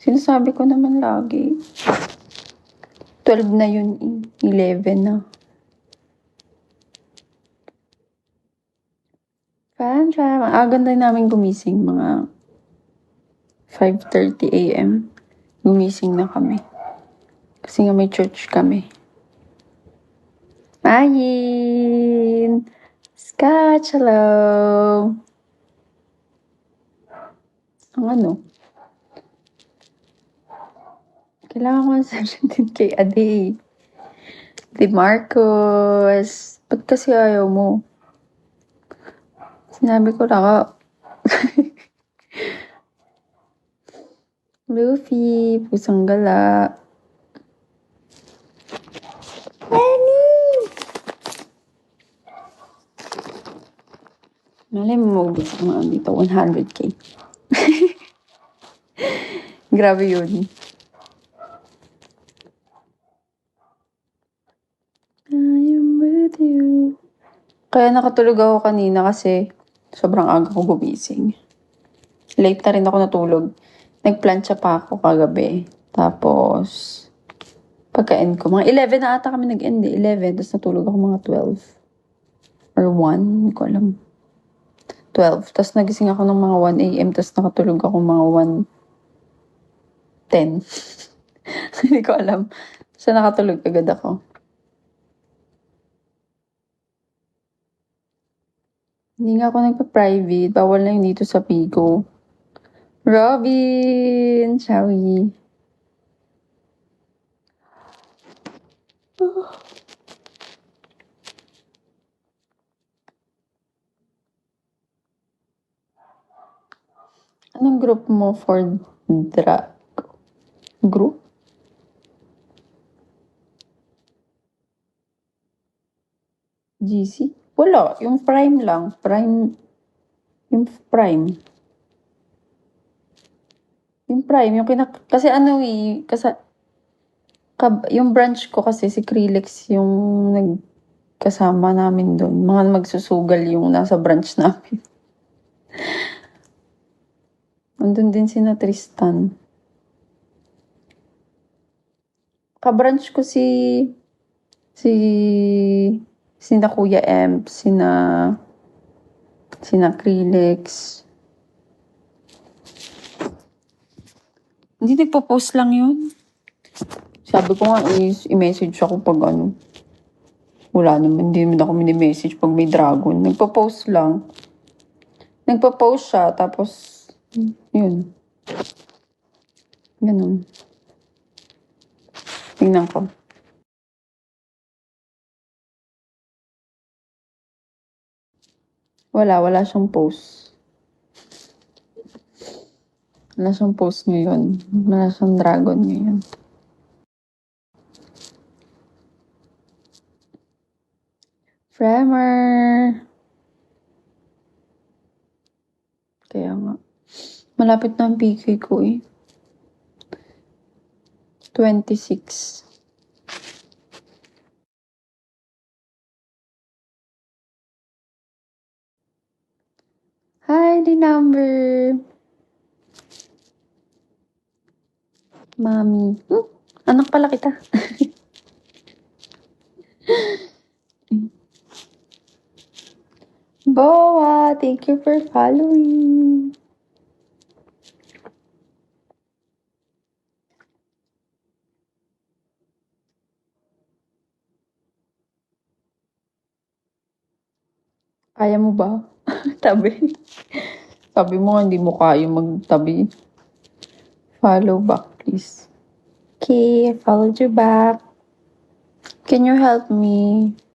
Sinasabi ko naman lagi. 12 na yun eh. 11 na. Fan. Ganda namin gumising. Mga 5:30 a.m. Gumising na kami. Kasi nga may church kami. Mayin! Scotch, hello! Ang ano? Kailangan ko ng 17K a day. Di Marcos. Ba't kasi ayaw mo? Sinabi ko lang ako. Luffy, pusang gala. Lenny! Malay mo maubos ang mga dito, 100K. Grabe yun. I am with you. Kaya nakatulog ako kanina kasi sobrang aga ko gumising. Late na rin ako natulog. Nagplantsa pa ako kagabi. Tapos, pagka-end ko, mga 11 na ata kami nag-end eh. 11, tapos natulog ako mga 12. Or 1, hindi ko alam. 12. Tapos nagising ako ng mga 1 a.m. Tapos nakatulog ako mga 1:10. Hindi ko alam. So nakatulog agad ako. Hindi nga ako nagpa-private. Bawal na yun dito sa Pico. Robin! Shawi. Anong group mo for drag? Group? GC? Wala. Yung Prime lang. Prime. Yung Prime. Yung Prime. Yung kasi ano eh. Kasi, yung branch ko kasi si Krillex yung nagkasama namin doon. Mga magsusugal yung nasa branch namin. Andun din sina Tristan. Ka-branch ko sina Kuya Emp, sina Krillex. Hindi nagpo-post lang yun. Sabi ko nga, i-message ako pag ano. Wala naman, hindi naman ako mini-message pag may dragon. Nagpo-post lang. Nagpo-post siya, tapos, yun. Ganun. Tingnan ko. Wala siyang post. Wala siyang post ngayon. Wala siyang dragon ngayon. Framer! Kaya nga. Malapit na ang PK ko eh. 26. Hi, the number. Mami. Anak pala kita. Boa, thank you for following. Kaya mo ba? Tabi. Sabi mo hindi mo kaya magtabi. Follow back, please. Okay, I followed you back. Can you help me?